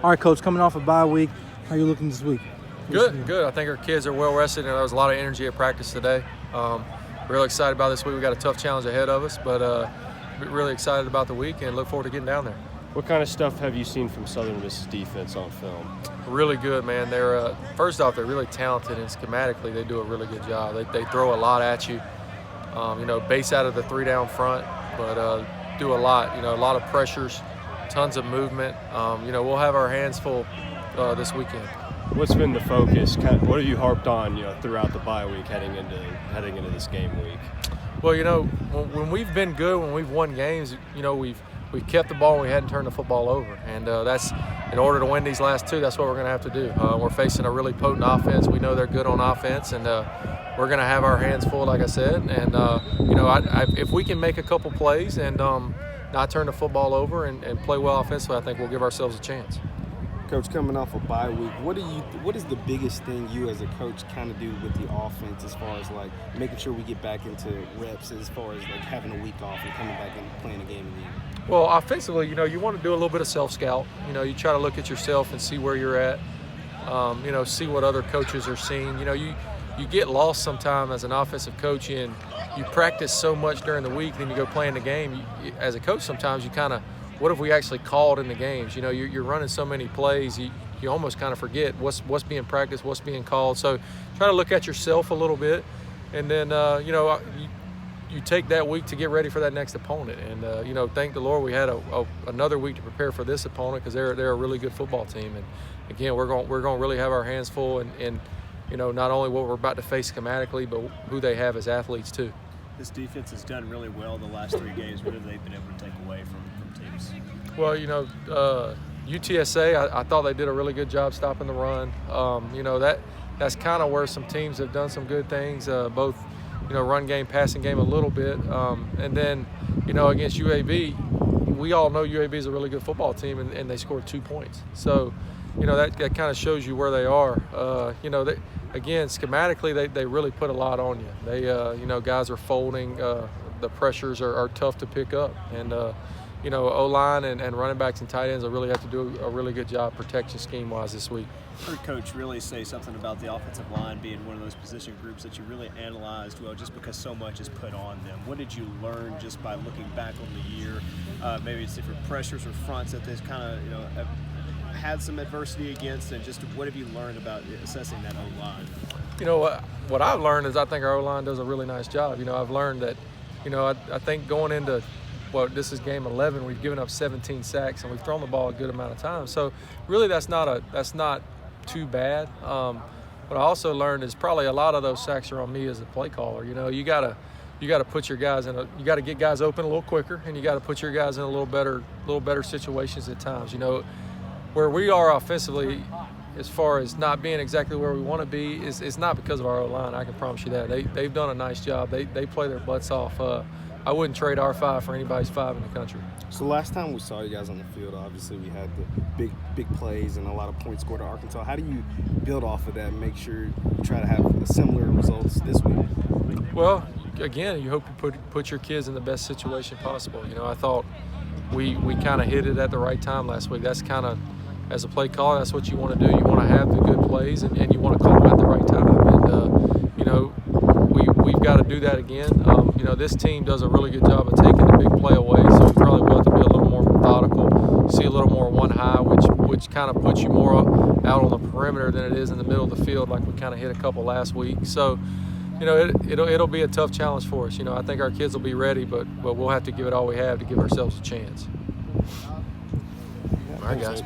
All right, Coach, coming off a bye week, how are you looking this week? Good. I think our kids are well rested, and there was a lot of energy at practice today. Really excited about this week. We got a tough challenge ahead of us, but really excited about the week and look forward to getting down there. What kind of stuff have you seen from Southern Miss's defense on film? Really good, man. They're first off, they're really talented, and schematically they do a really good job. They throw a lot at you. Base out of the 3 down front, but do a lot. A lot of pressures, tons of movement. We'll have our hands full this weekend. What's been the focus? What have you harped on, throughout the bye week, heading into this game week? Well, when we've been good, when we've won games, we've kept the ball and we hadn't turned the football over. And that's, in order to win these last 2, that's what we're going to have to do. We're facing a really potent offense. We know they're good on offense, and we're going to have our hands full, like I said. And, if we can make a couple plays and not turn the football over and play well offensively, I think we'll give ourselves a chance. Coach, coming off a bye week, what is the biggest thing you as a coach kind of do with the offense as far as like making sure we get back into reps, as far as like having a week off and coming back and playing a game in the end? Well, offensively, you want to do a little bit of self-scout. You try to look at yourself and see where you're at, see what other coaches are seeing. You get lost sometimes as an offensive coach, and you practice so much during the week, then you go play in the game. As a coach, sometimes you kind of, what have we actually called in the games? You're running so many plays, you almost kind of forget what's being practiced, what's being called. So try to look at yourself a little bit, and then you take that week to get ready for that next opponent. And thank the Lord we had another week to prepare for this opponent, because they're a really good football team. And again, we're going to really have our hands full, and not only what we're about to face schematically, but who they have as athletes too. This defense has done really well the last 3 games. What have they been able to take away from teams? Well, UTSA, I thought they did a really good job stopping the run. That's kind of where some teams have done some good things, both run game, passing game a little bit. And then, against UAB, we all know UAB is a really good football team, and they scored 2 points. So, that kind of shows you where they are. Again, schematically, they really put a lot on you. They, guys are folding. The pressures are tough to pick up. And, O-line and running backs and tight ends will really have to do a really good job protection scheme-wise this week. I heard Coach really say something about the offensive line being one of those position groups that you really analyzed well, just because so much is put on them. What did you learn just by looking back on the year? Maybe it's different pressures or fronts that they've kind of, have had some adversity against, and just what have you learned about assessing that O-line? What I've learned is I think our O-line does a really nice job. I've learned that, I think going into, this is game 11, we've given up 17 sacks, and we've thrown the ball a good amount of times. So really that's not too bad. What I also learned is probably a lot of those sacks are on me as a play caller. You gotta put your guys you gotta get guys open a little quicker, and you gotta put your guys in a little better situations at times. Where we are offensively, as far as not being exactly where we want to be, is not because of our O-line. I can promise you that. They've done a nice job. They play their butts off. I wouldn't trade our 5 for anybody's 5 in the country. So last time we saw you guys on the field, obviously we had the big plays and a lot of points scored to Arkansas. How do you build off of that and make sure you try to have similar results this week? Well, again, you hope you put your kids in the best situation possible. I thought we kind of hit it at the right time last week. That's kind of, as a play caller, that's what you want to do. You want to have the good plays, and you want to call them at the right time. And, we've got to do that again. This team does a really good job of taking the big play away, so we probably will have to be a little more methodical, see a little more one high, which kind of puts you more out on the perimeter than it is in the middle of the field, like we kind of hit a couple last week. So, it'll be a tough challenge for us. I think our kids will be ready, but we'll have to give it all we have to give ourselves a chance. All right, guys. Appreciate it.